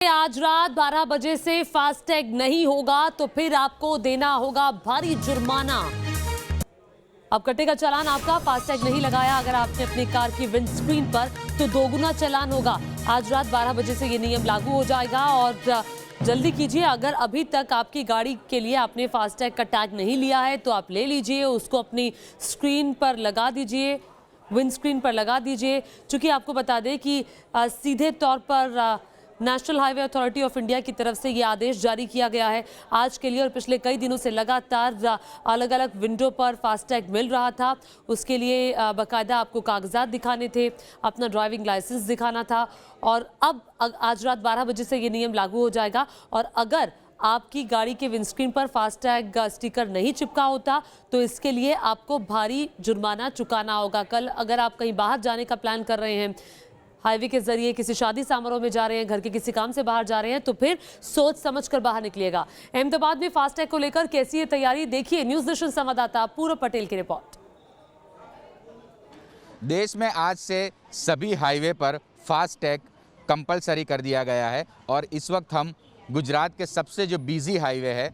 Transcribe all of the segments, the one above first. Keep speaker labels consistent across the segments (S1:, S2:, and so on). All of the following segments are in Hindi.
S1: आज रात 12 बजे से फास्टैग नहीं होगा तो फिर आपको देना होगा भारी जुर्माना। अब कटेगा चालान आपका। फास्टैग नहीं लगाया अगर आपने अपनी कार की विंडस्क्रीन पर तो दोगुना चालान होगा। आज रात 12 बजे से ये नियम लागू हो जाएगा और जल्दी कीजिए। अगर अभी तक आपकी गाड़ी के लिए आपने फास्टैग का टैग नहीं लिया है तो आप ले लीजिए, उसको अपनी स्क्रीन पर लगा दीजिए, विंडस्क्रीन पर लगा दीजिए। चूंकि आपको बता दें कि सीधे तौर पर national highway authority of India की तरफ से ये आदेश जारी किया गया है आज के लिए, और पिछले कई दिनों से लगातार अलग अलग विंडो पर फास्टैग मिल रहा था। उसके लिए बाकायदा आपको कागजात दिखाने थे, अपना ड्राइविंग लाइसेंस दिखाना था, और अब आज रात 12 बजे से ये नियम लागू हो जाएगा। और अगर आपकी गाड़ी के विंडस्क्रीन पर फास्टैग स्टिकर नहीं चिपका होता तो इसके लिए आपको भारी जुर्माना चुकाना होगा। कल अगर आप कहीं बाहर जाने का प्लान कर रहे हैं, हाईवे के जरिए किसी शादी समारोह में जा रहे हैं, घर के किसी काम से बाहर जा रहे हैं, तो फिर सोच समझकर बाहर निकलिएगा। अहमदाबाद में फास्टैग को लेकर कैसी है तैयारी, देखिए न्यूज नेशन संवाददाता पूर्व पटेल की रिपोर्ट।
S2: देश में आज से सभी हाईवे पर फास्टैग कंपलसरी कर दिया गया है और इस वक्त हम गुजरात के सबसे जो बिजी हाईवे है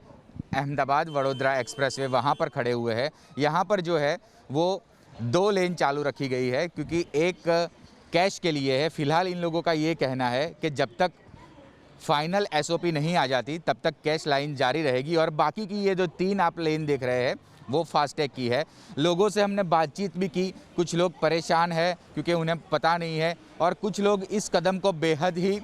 S2: अहमदाबाद वडोदरा एक्सप्रेसवे, वहाँ पर खड़े हुए हैं। यहाँ पर जो है वो 2 लेन चालू रखी गई है क्योंकि एक कैश के लिए है। फिलहाल इन लोगों का ये कहना है कि जब तक फाइनल एसओपी नहीं आ जाती तब तक कैश लाइन जारी रहेगी और बाकी की ये जो 3 आप लेन देख रहे हैं वो फास्टैग की है। लोगों से हमने बातचीत भी की, कुछ लोग परेशान हैं क्योंकि उन्हें पता नहीं है और कुछ लोग इस कदम को बेहद ही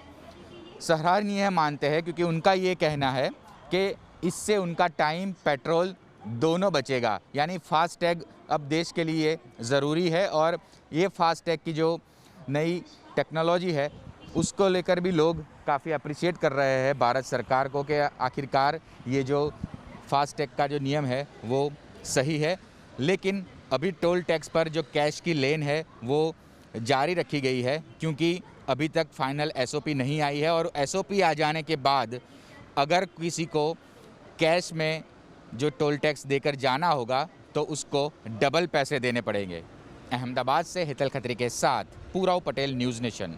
S2: सराहनीय मानते हैं क्योंकि उनका ये कहना है कि इससे उनका टाइम, पेट्रोल दोनों बचेगा। यानी फास्टैग अब देश के लिए ज़रूरी है और ये फास्टैग की जो नई टेक्नोलॉजी है उसको लेकर भी लोग काफ़ी अप्रिशिएट कर रहे हैं भारत सरकार को कि आखिरकार ये जो फास्टैग का जो नियम है वो सही है। लेकिन अभी टोल टैक्स पर जो कैश की लेन है वो जारी रखी गई है क्योंकि अभी तक फाइनल एसओपी नहीं आई है और एसओपी आ जाने के बाद अगर किसी को कैश में जो टोल टैक्स देकर जाना होगा तो उसको डबल पैसे देने पड़ेंगे। अहमदाबाद से हितल खत्री के साथ पूर्व पटेल, न्यूज नेशन।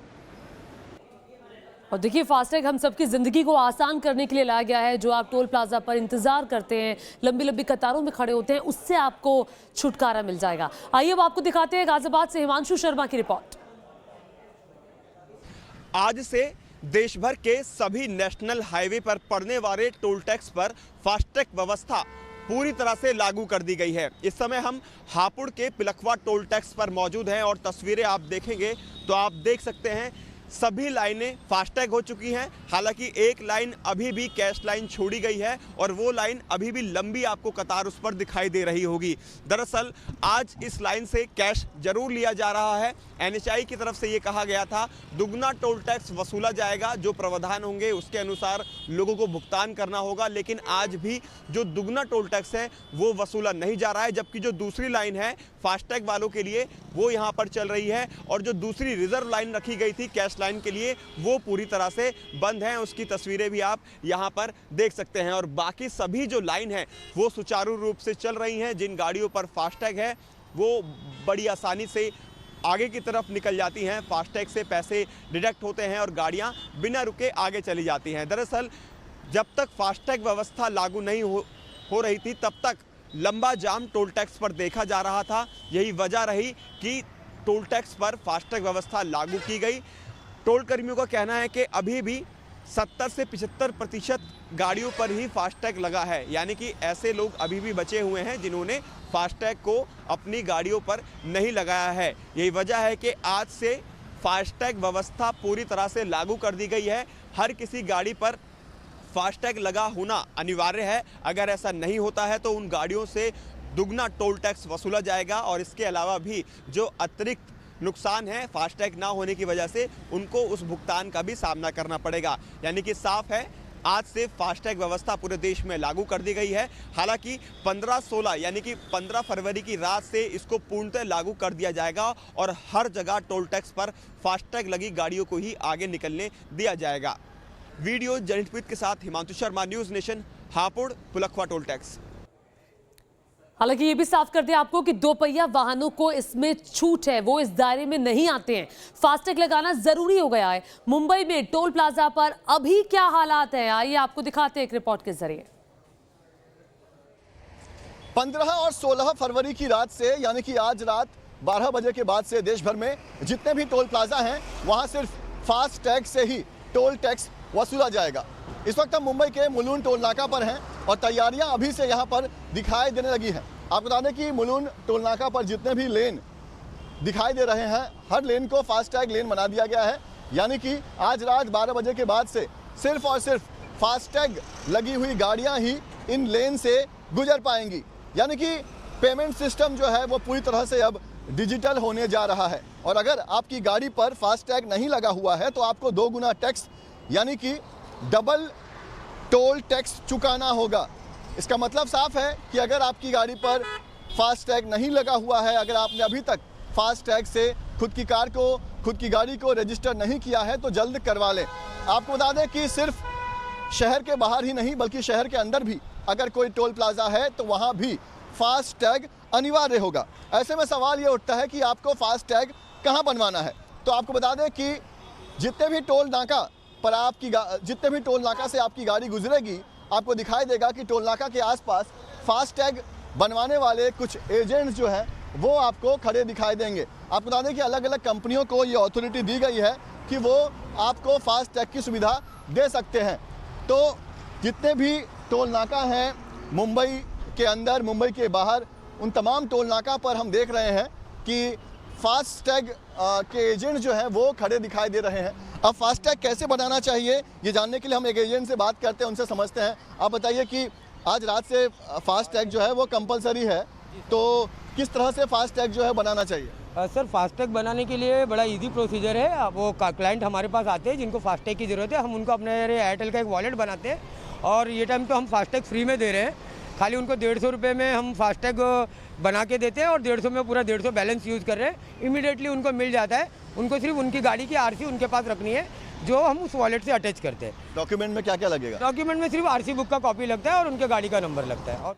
S1: और देखिए, फास्टैग हम सबकी जिंदगी को आसान करने के लिए लाया गया है। जो आप टोल प्लाजा पर इंतजार करते हैं, लंबी लंबी कतारों में खड़े होते हैं, उससे आपको छुटकारा मिल जाएगा। आइए अब आपको दिखाते हैं गाजियाबाद से हिमांशु शर्मा की रिपोर्ट।
S3: आज से देश भर के सभी नेशनल हाईवे पर पड़ने वाले टोल टैक्स पर फास्टैग व्यवस्था पूरी तरह से लागू कर दी गई है। इस समय हम हापुड़ के पिलखवा टोल टैक्स पर मौजूद हैं और तस्वीरें आप देखेंगे तो आप देख सकते हैं सभी लाइनें फास्टैग हो चुकी हैं। हालांकि एक लाइन अभी भी कैश लाइन छोड़ी गई है और वो लाइन अभी भी लंबी आपको कतार उस पर दिखाई दे रही होगी। दरअसल आज इस लाइन से कैश जरूर लिया जा रहा है। एनएचआई की तरफ से ये कहा गया था दुगना टोल टैक्स वसूला जाएगा, जो प्रावधान होंगे उसके अनुसार लोगों को भुगतान करना होगा। लेकिन आज भी जो दुगना टोल टैक्स है वो वसूला नहीं जा रहा है, जबकि जो दूसरी लाइन है फास्टैग वालों के लिए वो यहाँ पर चल रही है और जो दूसरी रिजर्व लाइन रखी गई थी कैश लाइन के लिए वो पूरी तरह से बंद है। उसकी तस्वीरें भी आप यहाँ पर देख सकते हैं और बाकी सभी जो लाइन है वो सुचारू रूप से चल रही हैं। जिन गाड़ियों पर फास्टैग है वो बड़ी आसानी से आगे की तरफ निकल जाती हैं, फास्टैग से पैसे डिडक्ट होते हैं और गाड़ियां बिना रुके आगे चली जाती हैं। दरअसल जब तक फास्टैग व्यवस्था लागू नहीं हो रही थी तब तक लंबा जाम टोल टैक्स पर देखा जा रहा था। यही वजह रही कि टोल टैक्स पर फास्टैग व्यवस्था लागू की गई। टोल कर्मियों का कहना है कि अभी भी 70 से 75% गाड़ियों पर ही फास्टैग लगा है, यानी कि ऐसे लोग अभी भी बचे हुए हैं जिन्होंने फास्टैग को अपनी गाड़ियों पर नहीं लगाया है। यही वजह है कि आज से फास्टैग व्यवस्था पूरी तरह से लागू कर दी गई है। हर किसी गाड़ी पर फास्टैग लगा होना अनिवार्य है। अगर ऐसा नहीं होता है तो उन गाड़ियों से दुगना टोल टैक्स वसूला जाएगा और इसके अलावा भी जो अतिरिक्त नुकसान है फास्टैग ना होने की वजह से उनको उस भुगतान का भी सामना करना पड़ेगा। यानी कि साफ है आज से फास्टैग व्यवस्था पूरे देश में लागू कर दी गई है। हालांकि 15-16 यानी कि 15 फरवरी की रात से इसको पूर्णतः लागू कर दिया जाएगा और हर जगह टोल टैक्स पर फास्टैग लगी गाड़ियों को ही आगे निकलने दिया जाएगा। वीडियो जनितप्रीत के साथ Himanshu Sharma, news nation, Hapur, Pilkhuwa toll tax.
S1: हालांकि ये भी साफ कर दें आपको कि दोपहिया वाहनों को इसमें छूट है, वो इस दायरे में नहीं आते हैं। फास्टैग लगाना जरूरी हो गया है। मुंबई में टोल प्लाजा पर अभी क्या हालात हैं, आइए आपको दिखाते हैं एक रिपोर्ट के जरिए।
S4: 15 और 16 फरवरी की रात से, यानी कि आज रात 12 बजे के बाद से देश भर में जितने भी टोल प्लाजा हैं वहां सिर्फ फास्टैग से ही टोल टैक्स वसूला जाएगा। इस वक्त हम मुंबई के मुलुंड टोल नाका पर हैं और तैयारियां अभी से यहां पर दिखाई देने लगी हैं। आपको बता दें कि मुलुंड टोल नाका पर जितने भी लेन दिखाई दे रहे हैं, हर लेन को फास्टैग लेन बना दिया गया है। यानी कि आज रात 12 बजे के बाद से सिर्फ और सिर्फ फास्टैग लगी हुई गाड़ियां ही इन लेन से गुजर पाएंगी। यानी कि पेमेंट सिस्टम जो है वो पूरी तरह से अब डिजिटल होने जा रहा है। और अगर आपकी गाड़ी पर फास्टैग नहीं लगा हुआ है तो आपको 2 गुना टैक्स यानी कि डबल टोल टैक्स चुकाना होगा। इसका मतलब साफ है कि अगर आपकी गाड़ी पर फास्टैग नहीं लगा हुआ है, अगर आपने अभी तक फास्टैग से खुद की कार को, खुद की गाड़ी को रजिस्टर नहीं किया है तो जल्द करवा लें। आपको बता दें कि सिर्फ शहर के बाहर ही नहीं बल्कि शहर के अंदर भी अगर कोई टोल प्लाजा है तो वहाँ भी फास्टैग अनिवार्य होगा। ऐसे में सवाल ये उठता है कि आपको फास्टैग कहाँ बनवाना है। तो आपको बता दें कि जितने भी टोल नाका पर जितने भी टोल नाका से आपकी गाड़ी गुजरेगी, आपको दिखाई देगा कि टोल नाका के आसपास फास्टैग बनवाने वाले कुछ एजेंट्स जो हैं वो आपको खड़े दिखाई देंगे। आपको बता दें कि अलग अलग कंपनियों को ये अथॉरिटी दी गई है कि वो आपको फास्टैग की सुविधा दे सकते हैं। तो जितने भी टोल नाका हैं मुंबई के अंदर, मुंबई के बाहर, उन तमाम टोल नाका पर हम देख रहे हैं कि फास्टैग के एजेंट जो हैं वो खड़े दिखाई दे रहे हैं। अब फास्टैग कैसे बनाना चाहिए ये जानने के लिए हम एक एजेंट से बात करते हैं, उनसे समझते हैं। आप बताइए कि आज रात से फास्टैग जो है वो कंपलसरी है, तो किस तरह से फास्टैग जो है बनाना चाहिए?
S5: सर फास्टैग बनाने के लिए बड़ा इजी प्रोसीजर है। वो क्लाइंट हमारे पास आते हैं जिनको फास्टैग की ज़रूरत है, हम उनको अपने एयरटेल का एक वॉलेट बनाते हैं और ये टाइम तो हम फास्टैग फ्री में दे रहे हैं। खाली उनको 150 रुपये में हम फास्टैग बना के देते हैं और 150 में पूरा 150 बैलेंस यूज़ कर रहे हैं। इमीडिएटली उनको मिल जाता है। उनको सिर्फ उनकी गाड़ी की आरसी उनके पास रखनी है जो हम उस वॉलेट से अटैच करते हैं।
S4: डॉक्यूमेंट में क्या क्या लगेगा?
S5: डॉक्यूमेंट में सिर्फ आरसी बुक का कॉपी लगता है और उनके गाड़ी का नंबर लगता है। और